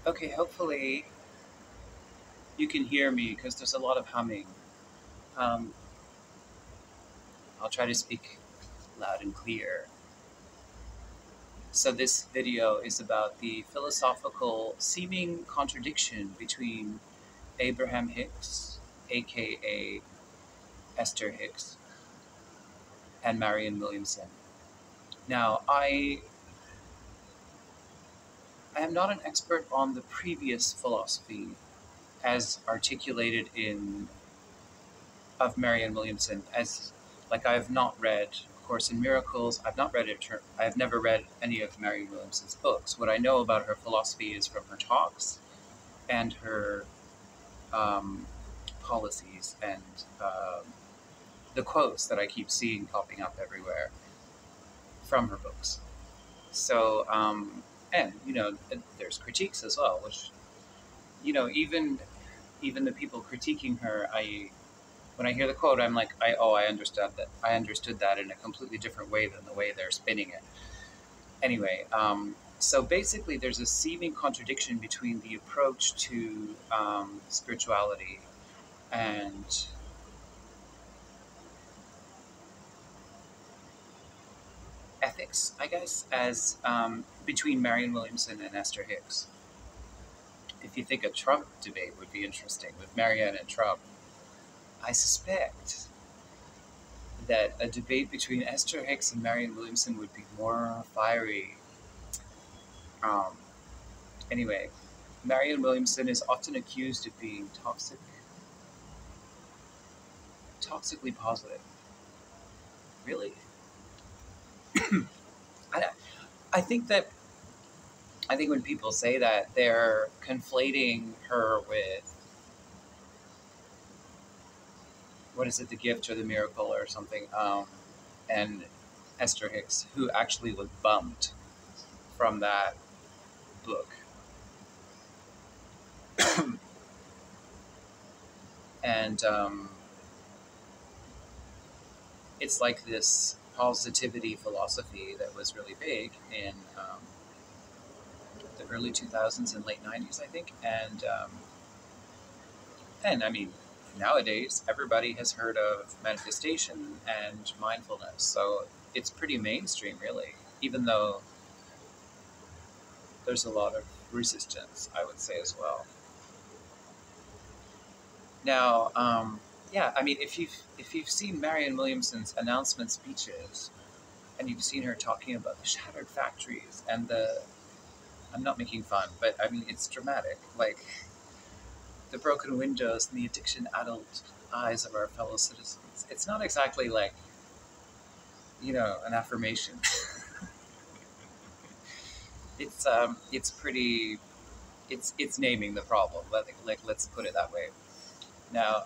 Okay, hopefully you can hear me because there's a lot of humming. Um, I'll try to speak loud and clear. So, this video is about the philosophical seeming contradiction between Abraham Hicks, aka Esther Hicks, and Marianne Williamson. Now, I am not an expert on the previous philosophy as articulated in of Marianne Williamson, as like I have not read Course in Miracles. I've not read it. I have never read any of Marianne Williamson's books. What I know about her philosophy is from her talks and her um, policies and the quotes that I keep seeing popping up everywhere from her books. So, and there's critiques as well, which even the people critiquing her, when I hear the quote, I'm like, I understand that. I understood that in a completely different way than the way they're spinning it. Anyway, so basically, there's a seeming contradiction between the approach to spirituality and ethics, I guess, as between Marianne Williamson and Esther Hicks. If you think a Trump debate would be interesting with Marianne and Trump, I suspect that a debate between Esther Hicks and Marianne Williamson would be more fiery. Um, anyway, Marianne Williamson is often accused of being toxically positive. Really, I, I think that I think when people say that, they're conflating her with what is it, the gift or the miracle or something, and Esther Hicks, who actually was bummed from that book. And it's like this positivity philosophy that was really big in the early 2000s and late 90s, I think. And I mean, nowadays, everybody has heard of manifestation and mindfulness. So it's pretty mainstream, really, even though there's a lot of resistance, I would say, as well. Now, yeah, I mean, if you've seen Marianne Williamson's announcement speeches, and you've seen her talking about the shattered factories and I'm not making fun, but I mean, it's dramatic. Like, the broken windows and the addiction addled eyes of our fellow citizens. It's not exactly like, an affirmation. It's pretty, it's naming the problem. Let's put it that way. Now,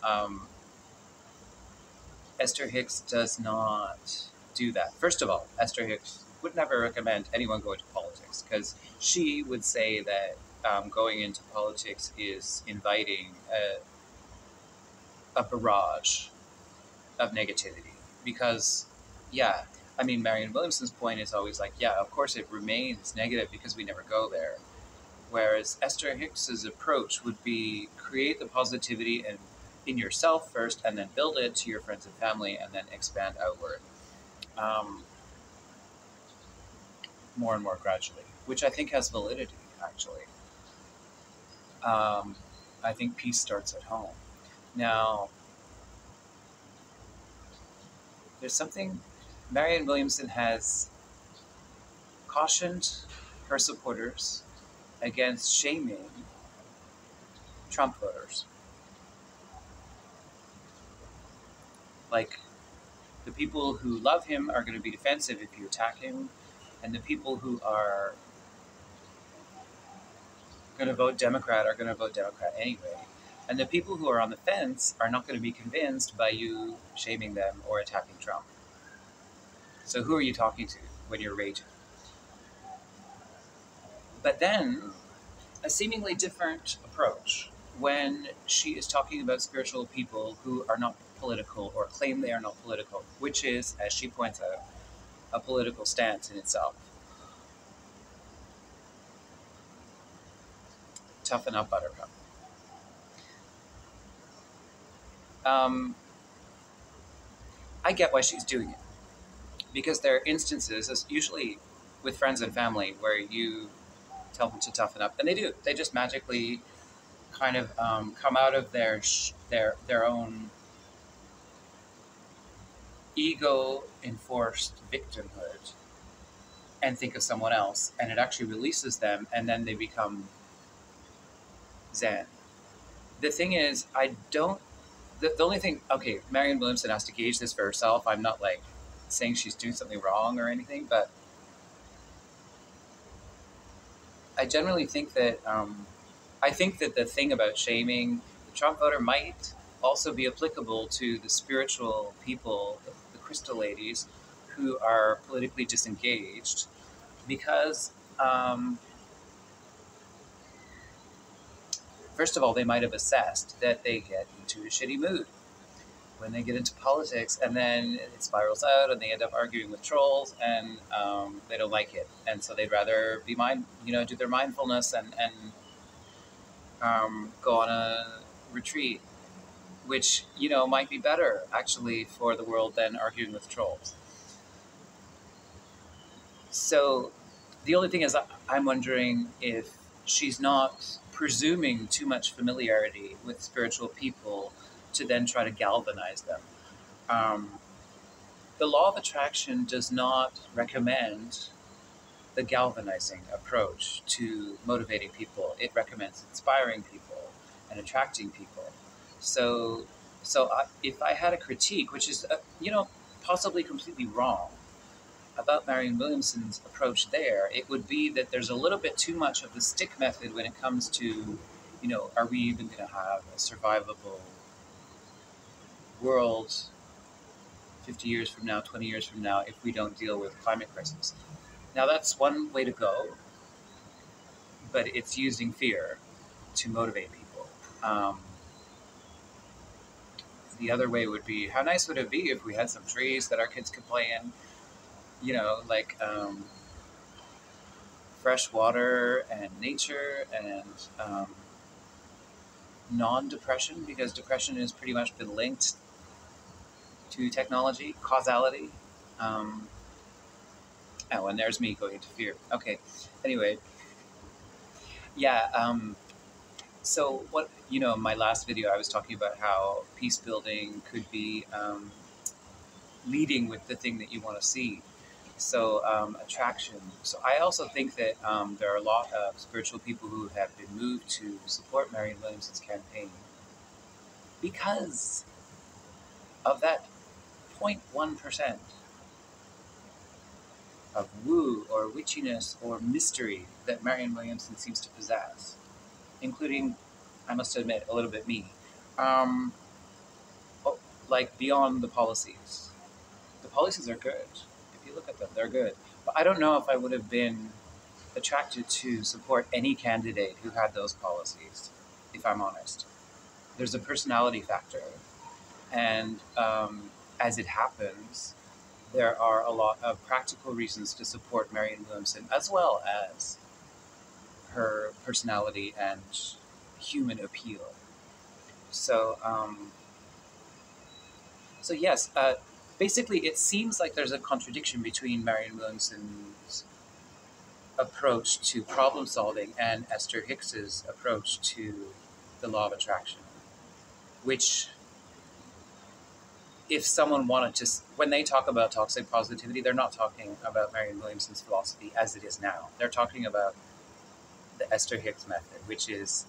Esther Hicks does not do that. First of all, Esther Hicks would never recommend anyone go into politics because she would say that going into politics is inviting a barrage of negativity. Because, yeah, I mean, Marianne Williamson's point is always like, yeah, of course it remains negative because we never go there. Whereas Esther Hicks's approach would be create the positivity in yourself first, and then build it to your friends and family, and then expand outward um, more and more gradually, which I think has validity, actually. I think peace starts at home. Now, there's something Marianne Williamson has cautioned her supporters against shaming Trump voters. Like, the people who love him are going to be defensive if you attack him, and the people who are going to vote Democrat are going to vote Democrat anyway. And the people who are on the fence are not going to be convinced by you shaming them or attacking Trump. So who are you talking to when you're raging? But then, a seemingly different approach when she is talking about spiritual people who are not political or claim they are not political, which is, as she points out, a political stance in itself. toughen up, Buttercup. I get why she's doing it, because there are instances, usually with friends and family, where you tell them to toughen up, and they do. They just magically kind of come out of their own ego enforced victimhood and think of someone else, and it actually releases them, and then they become zen. The thing is, I don't. The only thing, okay, Marianne Williamson has to gauge this for herself. I'm not like saying she's doing something wrong or anything, but I generally think that I think that the thing about shaming the Trump voter might also be applicable to the spiritual people, the crystal ladies, who are politically disengaged, because first of all, they might have assessed that they get into a shitty mood when they get into politics, and then it spirals out, and they end up arguing with trolls, and they don't like it, and so they'd rather be do their mindfulness and go on a retreat, which might be better actually for the world than arguing with trolls. So the only thing is, I'm wondering if she's not presuming too much familiarity with spiritual people to then try to galvanize them. The law of attraction does not recommend the galvanizing approach to motivating people. It recommends inspiring people and attracting people. So if I had a critique, which is possibly completely wrong, about Marianne Williamson's approach there, it would be that there's a little bit too much of the stick method when it comes to, are we even going to have a survivable world 50 years from now, 20 years from now, if we don't deal with climate crisis? Now, that's one way to go, but it's using fear to motivate people. The other way would be, how nice would it be if we had some trees that our kids could play in? Like fresh water and nature and non-depression, because depression has pretty much been linked to technology, causality. And there's me going into fear. Okay, anyway. Yeah, so what, in my last video, I was talking about how peace building could be leading with the thing that you want to see. So attraction. So I also think that there are a lot of spiritual people who have been moved to support Marianne Williamson's campaign because of that 0.1% of woo or witchiness or mystery that Marianne Williamson seems to possess, including, I must admit, a little bit me. Like beyond the policies. The policies are good. If you look at them, they're good. But I don't know if I would have been attracted to support any candidate who had those policies, if I'm honest. There's a personality factor. And as it happens, there are a lot of practical reasons to support Marianne Williamson, as well as her personality and human appeal. So yes, basically it seems like there's a contradiction between Marianne Williamson's approach to problem solving and Esther Hicks's approach to the law of attraction, which, if someone wanted to, when they talk about toxic positivity, they're not talking about Marianne Williamson's philosophy as it is now. They're talking about the Esther Hicks method, which is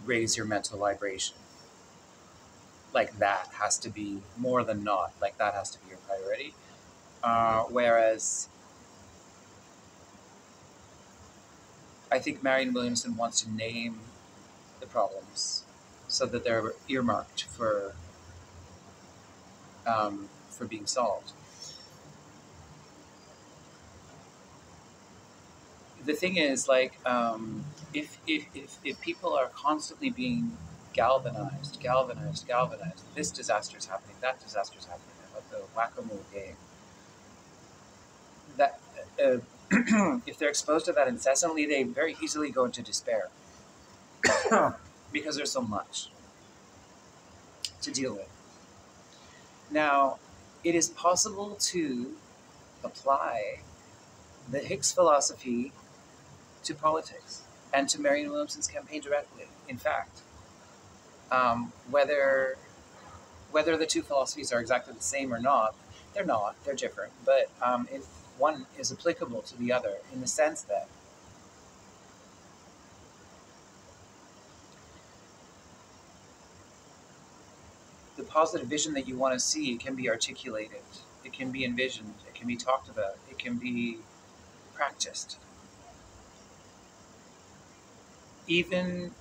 raise your mental vibration. Like that has to be more than not. Like that has to be your priority. Whereas I think Marianne Williamson wants to name the problems so that they're earmarked for being solved. The thing is, like, if people are constantly being galvanized, this disaster's happening, that disaster's happening, like the whack-a-mole game, that if they're exposed to that incessantly, they very easily go into despair because there's so much to deal with. Now, it is possible to apply the Hicks philosophy to politics and to Marianne Williamson's campaign directly. In fact, whether the two philosophies are exactly the same or not, they're not. They're different. But if one is applicable to the other in the sense that the positive vision that you want to see can be articulated, it can be envisioned, it can be talked about, it can be practiced. Even,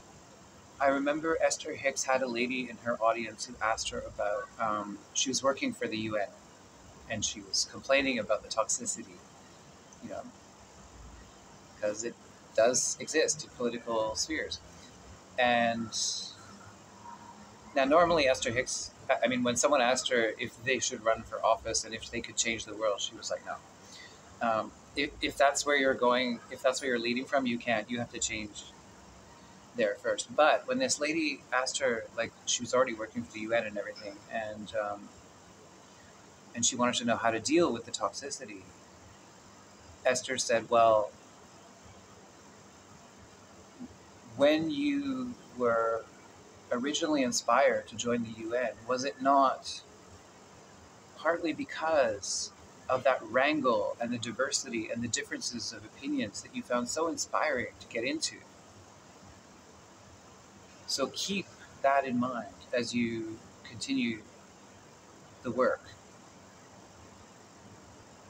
I remember Esther Hicks had a lady in her audience who asked her about, she was working for the UN, and she was complaining about the toxicity, because it does exist in political spheres. And now, normally Esther Hicks, when someone asked her if they should run for office and if they could change the world, she was like, no. If that's where you're going, if that's where you're leading from, you can't. You have to change there first. But when this lady asked her, she was already working for the UN and everything, and she wanted to know how to deal with the toxicity, Esther said, well, when you were originally inspired to join the UN, was it not partly because of that wrangle and the diversity and the differences of opinions that you found so inspiring to get into? So keep that in mind as you continue the work,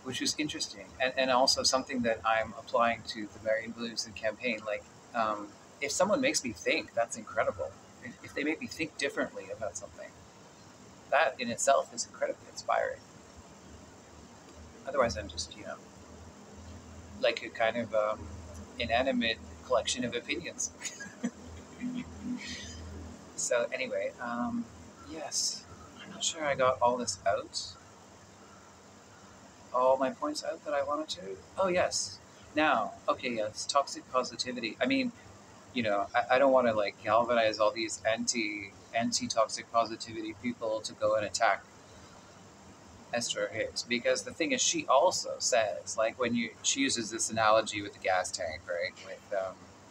which is interesting, and also something that I'm applying to the Marianne Williamson campaign. If someone makes me think, that's incredible. If they make me think differently about something, that in itself is incredibly inspiring. Otherwise, I'm just, like a kind of inanimate collection of opinions. So anyway, yes, I'm not sure I got all this out. All my points out that I wanted to. Oh, yes. Now, okay, yes, toxic positivity. I don't want to galvanize all these anti-toxic positivity people to go and attack Esther Hicks, because the thing is, she also says, she uses this analogy with the gas tank, right? With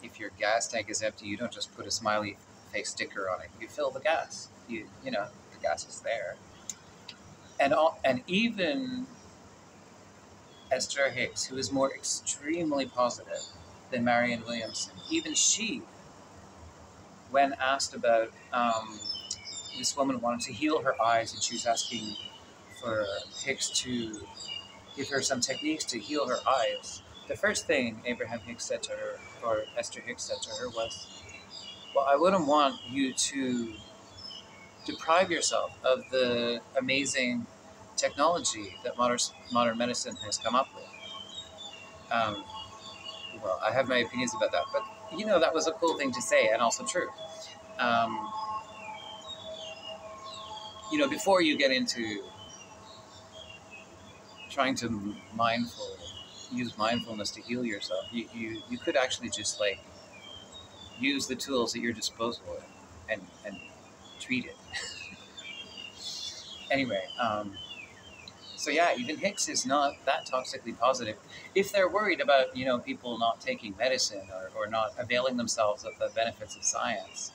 if your gas tank is empty, you don't just put a smiley face sticker on it. You fill the gas. The gas is there. And even Esther Hicks, who is more extremely positive than Marianne Williamson, even she, when asked about, this woman wanted to heal her eyes, and she was asking for Hicks to give her some techniques to heal her eyes, the first thing Abraham Hicks said to her, or Esther Hicks said to her, was, well, I wouldn't want you to deprive yourself of the amazing technology that modern medicine has come up with. Well, I have my opinions about that, but that was a cool thing to say, and also true. Before you get into trying to use mindfulness to heal yourself, you could actually just use the tools at your disposal and treat it. Anyway, so yeah, even Hicks is not that toxically positive. If they're worried about, people not taking medicine or not availing themselves of the benefits of science,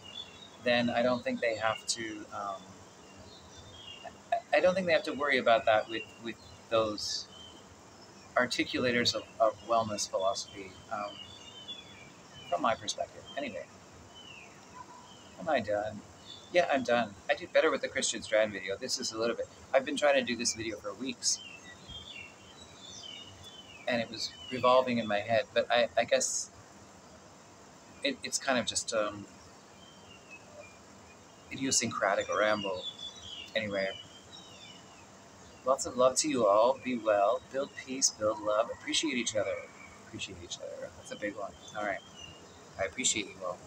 then I don't think they have to. I don't think they have to worry about that with those articulators of wellness philosophy. From my perspective, anyway. Am I done? Yeah, I'm done. I did better with the Christian Strand video. This is a little bit. I've been trying to do this video for weeks, and it was revolving in my head. But I guess it's kind of just idiosyncratic or ramble. Anyway, lots of love to you all. Be well. Build peace. Build love. Appreciate each other. Appreciate each other. That's a big one. All right. I appreciate you all.